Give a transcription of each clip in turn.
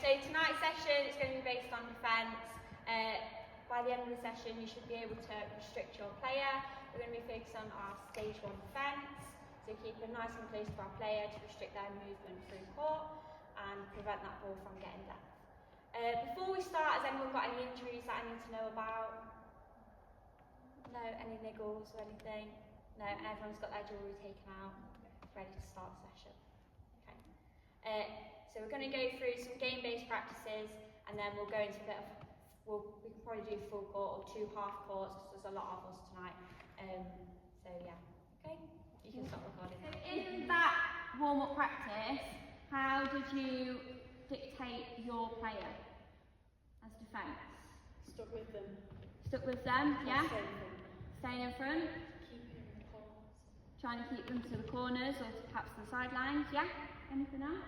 so tonight's session is going to be based on defence. By the end of the session, you should be able to restrict your player. We're going to be focused on our stage 1 defence, so keep them nice and close to our player to restrict their movement through court and prevent that ball from getting left. Before we start, has anyone got any injuries that I need to know about? No, any niggles or anything? No, and everyone's got their jewellery taken out, ready to start the session. Okay. So we're going to go through some game-based practices, and then we'll go into a bit of, we can probably do full court or 2 half courts because there's a lot of us tonight. So yeah, okay, you can stop recording. So in that warm-up practice, how did you dictate your player as defence? Stuck with them. Stuck with them, yeah? Staying Staying in in front. front, Keeping them in the corners. trying to keep them to the corners or to perhaps the sidelines, yeah? Anything else?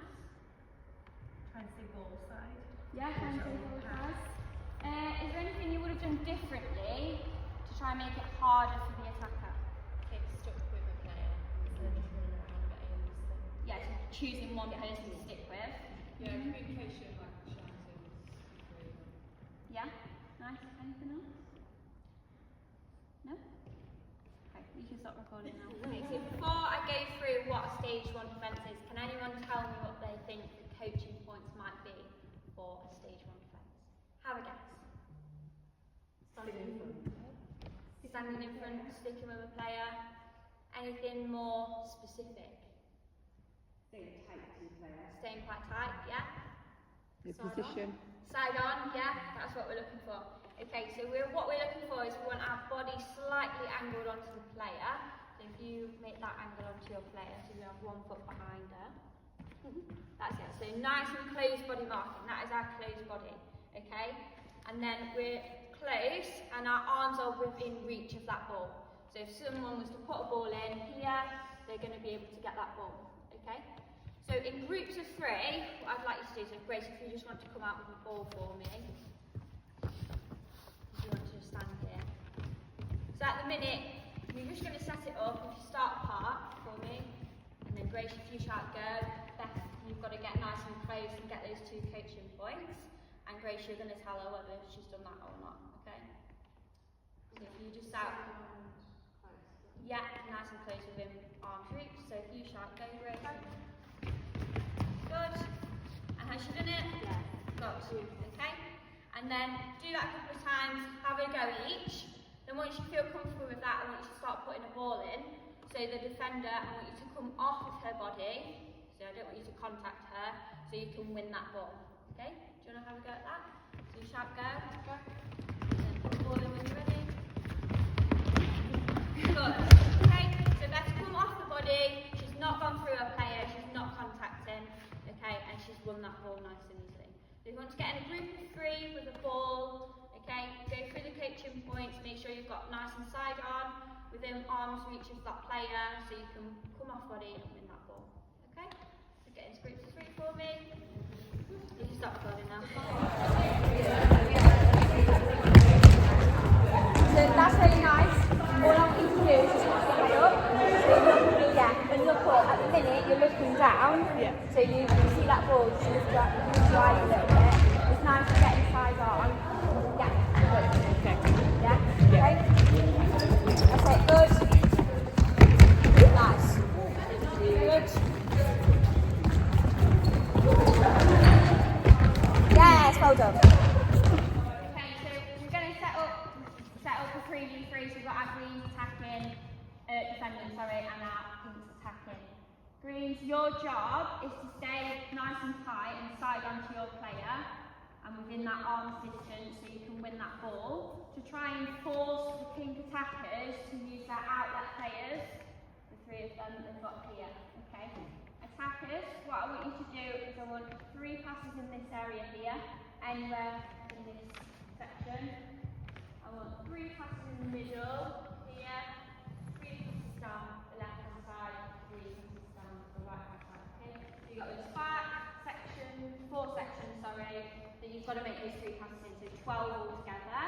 Trying to see ball side. Yeah, trying to see ball sides. Is there anything you would have done differently to try and make it harder for the attacker? Keep stuck with a player instead of just running around getting used. Yeah, so choosing one person to stick with. Yeah, communication, like shouting. Yeah, nice. Anything else? No? Okay, you can stop recording now. Okay, so before I go through what a stage 1 defence is, can anyone tell me what they think the coaching points might be for a stage 1 defence? Have a guess. Standing in front, sticking with a player. Anything more specific? Staying tight to the player. Staying quite tight, yeah? The Side position. Side on, yeah, that's what we're looking for. Okay, so what we're looking for is we want our body slightly angled onto the player. So if you make that angle onto your player, so you have 1 foot behind her. That's it. So nice and closed body marking. That is our closed body. Okay? And then we're close and our arms are within reach of that ball. So if someone was to put a ball in here, they're going to be able to get that ball. Okay? So in groups of 3, what I'd like you to do, so Grace, if you just want to come out with a ball for me. If you want to just stand here. So at the minute, you're just going to set it up. If you start apart for me, and then Grace, if you shout go, Beth, you've got to get nice and close and get those 2 coaching points. And Grace, you're going to tell her whether she's done that or not, okay? So if you just shout, yeah, nice and close within arm's reach. So if you shout go, Grace. Good. And has she done it? Yeah. Good. Okay. And then do that a couple of times, have a go each. Then once you feel comfortable with that, I want you to start putting a ball in. So the defender, I want you to come off of her body. So I don't want you to contact her, so you can win that ball. Okay? Do you want to have a go at that? So you shout go. Go. And then put the ball in when you're ready. Good. Okay, so Beth's come off the body. She's not gone through her player. She's not contacting. Okay, and she's won that ball nice and easily. So if you want to get in a group of 3 with a ball, okay, go through the coaching points. Make sure you've got nice and side on within arm's reach of that player, so you can come off body and win that ball. Okay, so get into groups of 3 for me. You can stop recording now. So that's really nice. All I want you to do is just put your head up. Yeah, when you're caught, at the minute you're looking down. Yeah. So you see that ball, just lift your eyes a little bit. It's nice to get inside on. Yeah, good. Okay. Yeah? Yeah. Okay? Okay, good. Nice. Good. Yes, well done. Okay, so we're going to set up the 3v3. So we've got our greens attacking, defending, sorry, and our pinks attacking. Greens, your job is to stay nice and tight and side onto your player and within that arm's distance so you can win that ball. To try and force the pink attackers to use their outlet players, the 3 of them they've got here, okay? Attackers, what I want you to do is I want 3 passes in this area here, anywhere in this section. I want 3 passes in the middle, here, 3 passes down the left hand side, 3 passes down the right hand side, okay? So you've got those 4 sections, sorry, that you've got to make those 3 passes in, so 12 altogether.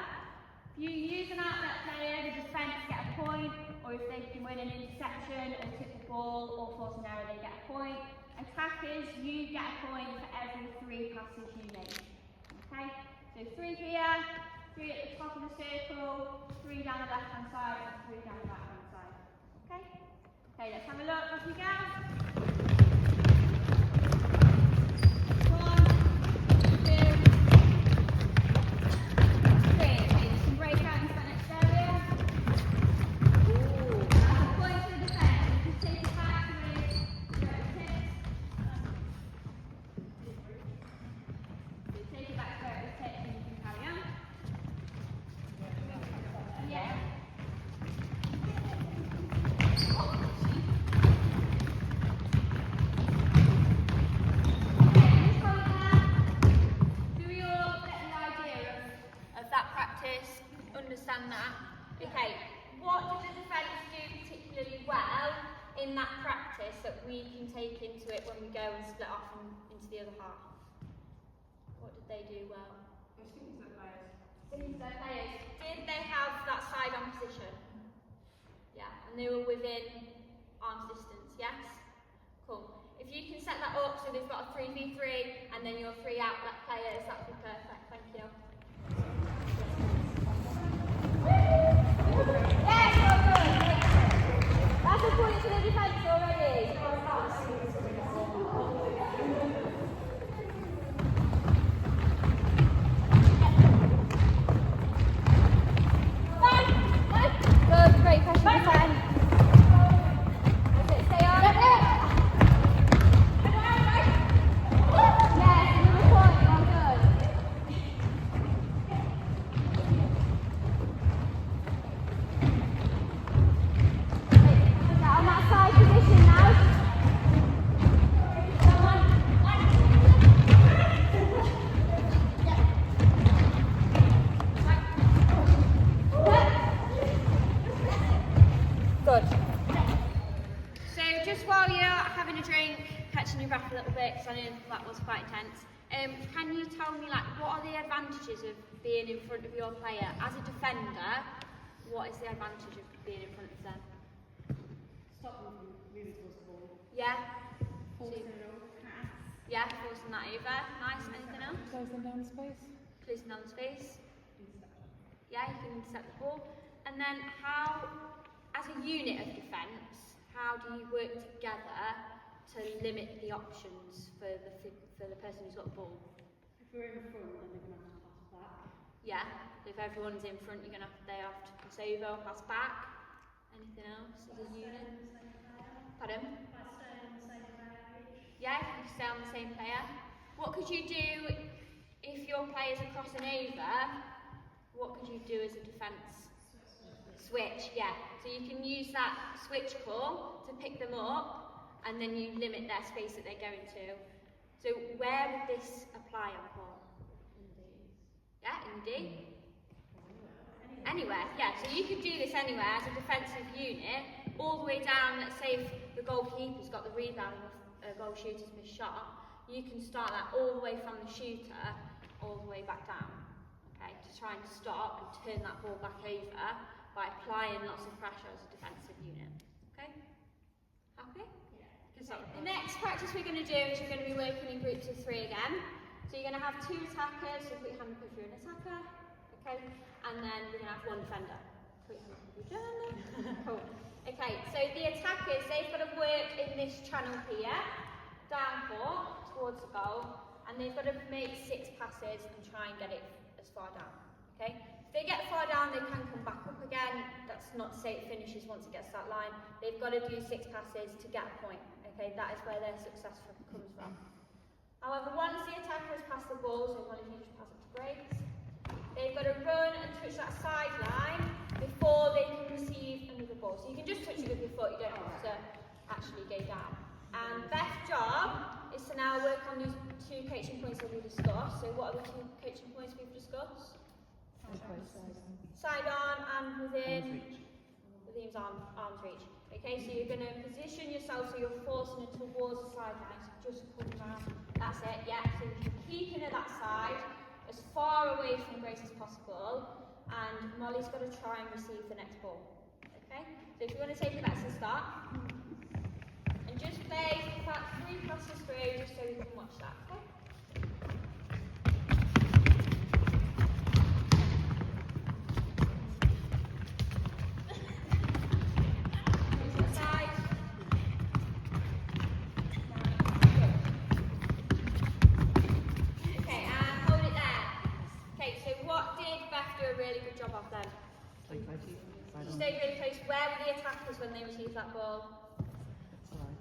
If you use an outlet player, the defence get a point, or if they can win an interception or tip the ball or force an error, they get a point. Attackers, you get a point for every 3 passes you make. 3 here, 3 at the top of the circle, 3 down the left hand side, and 3 down the right hand side. Okay? Okay, let's have a look. Off we go. 1, 2, 3. Okay, just some breakout into that next area. That's a point to the defence. Just take it back with the tips. So take it back to where it was tipped and you can carry on. Yeah. Do we all get the idea of that practice? Understand that? Okay, what did the defence do particularly well in that practice that we can take into it when we go and split off into the other half? What did they do well? Things their players. Did they have that side on position? Yeah, and they were within arm's distance, yes? Cool. If you can set that up so they've got a 3v3 and then your 3 outlet players, that would be perfect, thank you. Yes, so good. That's a point to the defence already. Good, great pressure defence. Stay on. Yes, another point, well done. On that side position now. Good. So just while you're having a drink, catching your breath a little bit, because I know that was quite intense, can you tell me what are the advantages of being in front of your player? As a defender, what is the advantage of being in front of them? Stop them from moving towards the ball. Yeah? Forcing it over. Yeah, forcing that over. Nice. Anything else? Closing down the space. Closing down the space. Yeah, you can intercept the ball. And then how, as a unit of defence, how do you work together to limit the options for the person who's got the ball? If we're in front, then they're going to have to pass back. Yeah, if everyone's in front, they have to pass over or pass back. Anything else as a unit? Pardon? Yeah, if you stay on the same player. What could you do if your players are crossing over? What could you do as a defence? Switch, yeah. So you can use that switch call to pick them up, and then you limit their space that they're going to. So where would this apply on court? Yeah, in D? Anywhere, yeah. So you could do this anywhere as a defensive unit, all the way down. Let's say if the goalkeeper's got the rebound of a goal shooter's missed shot, you can start that all the way from the shooter, all the way back down. Okay, to try and stop and turn that ball back over by applying lots of pressure as a defensive unit. Okay? Happy? Yeah. So the next practice we're going to do is we're going to be working in groups of 3 again. So you're going to have 2 attackers, so put your hand up if you're an attacker. Okay? And then we're going to have 1 defender. Put your hand up if you're a defender. Cool. Okay, so the attackers, they've got to work in this channel here, down court, towards the goal, and they've got to make 6 passes and try and get it as far down. Okay? If they get far down, they can come back up again. That's not to say it finishes once it gets to that line. They've got to do 6 passes to get a point. Okay, that is where their success comes from. However, once the attacker has passed the ball, so one of you just pass it to Grace, they've got to run and touch that sideline before they can receive another ball. So you can just touch it with your foot, you don't have to actually go down. And Beth's job is to now work on these 2 coaching points that we discussed. So what are the 2 coaching points we've discussed? Side on and within arm's reach. Okay, so you're going to position yourself so you're forcing it towards the sideline. So just come around. That's it, yeah. So you're keeping at that side as far away from Grace as possible. And Molly's got to try and receive the next ball. Okay? So if you want to take it back to the start. And just play about 3 passes through just so we can watch that. Okay? really good job of them. Stay close. Side You on. stay really close. Where were the attackers when they received that ball? Side.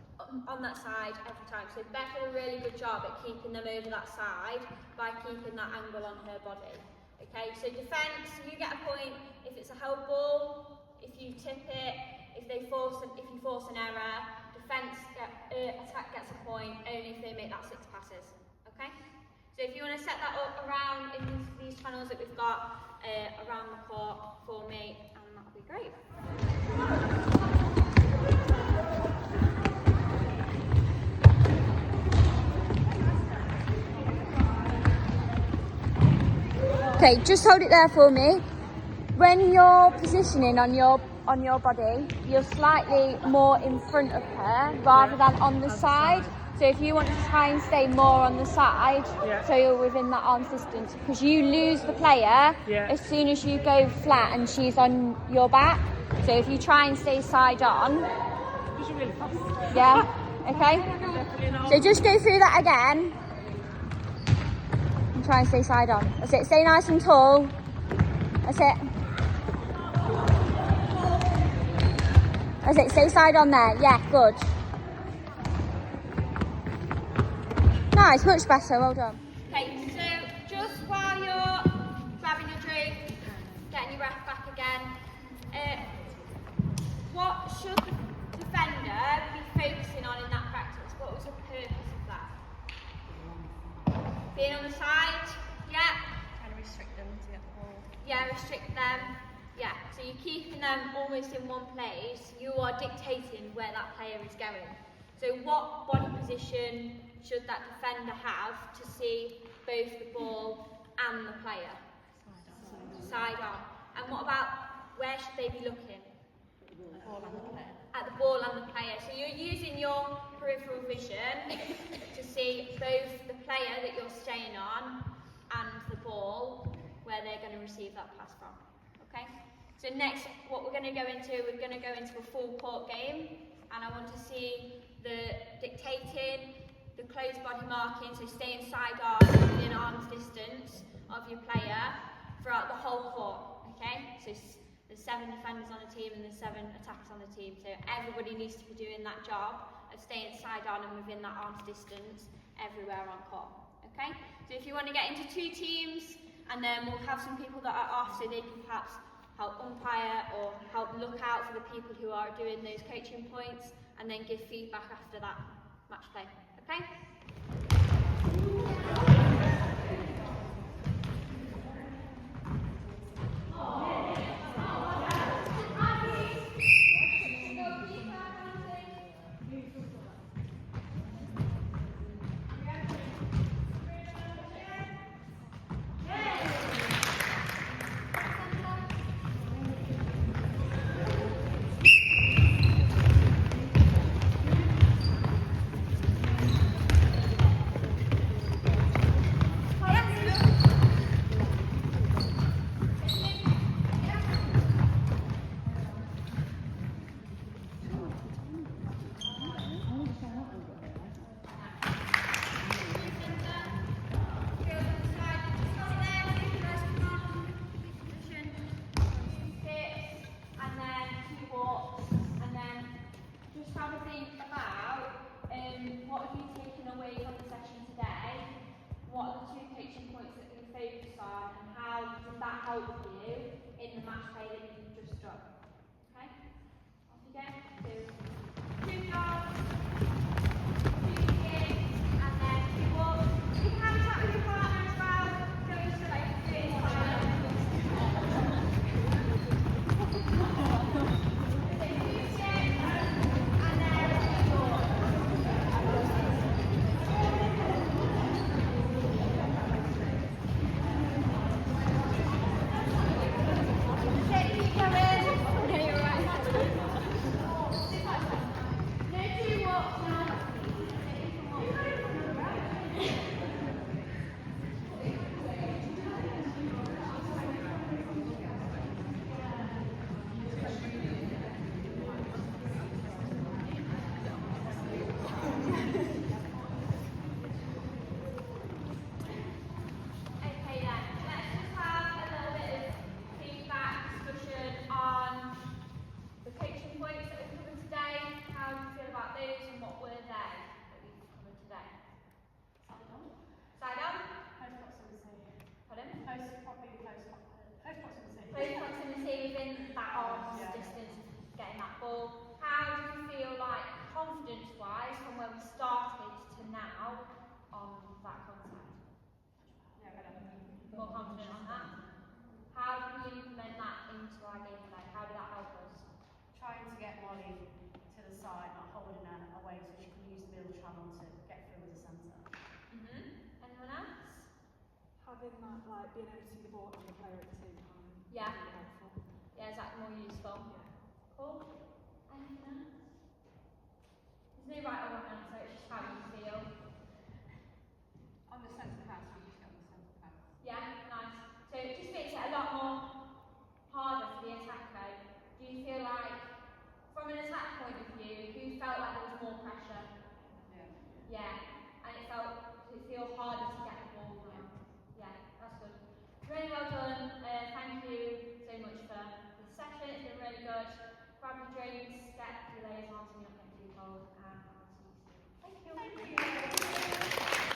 On that side every time. So Beth did a really good job at keeping them over that side by keeping that angle on her body. Okay, so defence, you get a point if it's a held ball, if you tip it, if you force an error. Attack gets a point only if they make that 6 passes. Okay? So if you want to set that up around in these channels that we've got around the court for me, and that'll be great. Okay, just hold it there for me. When you're positioning on your body, you're slightly more in front of her rather than on the side. So if you want to try and stay more on the side, so you're within that arm's distance, because you lose the player as soon as you go flat and she's on your back. So if you try and stay side on, yeah, okay. So just go through that again. And try and stay side on. That's it. Stay nice and tall. That's it. That's it. Stay side on there. Yeah, good. Nice. Much better. Well done. Okay, so just while you're grabbing your drink, getting your breath back again, what should the defender be focusing on in that practice? What was the purpose of that? Being on the side, yeah. Trying to restrict them to get the ball. Yeah, restrict them. Yeah, so you're keeping them almost in one place. You are dictating where that player is going. So what body position should that defender have to see both the ball and the player? Side on. And what about where should they be looking? Ball and the player. At the ball and the player. So you're using your peripheral vision to see both the player that you're staying on and the ball where they're going to receive that pass from. Okay? So next, what we're going to go into a full court game, and I want to see the dictating, the closed body marking, so staying side on within arm's distance of your player throughout the whole court. Okay? So there's 7 defenders on the team and there's 7 attackers on the team, so everybody needs to be doing that job of staying side on and within that arm's distance everywhere on court. Okay? So if you want to get into 2 teams, and then we'll have some people that are off so they can perhaps help umpire or help look out for the people who are doing those coaching points, and then give feedback after that match play. Okay? having that, like, being able to see the ball and the player at the same time. Yeah. Really helpful. Yeah, is that more useful? Yeah. Cool. Anything else?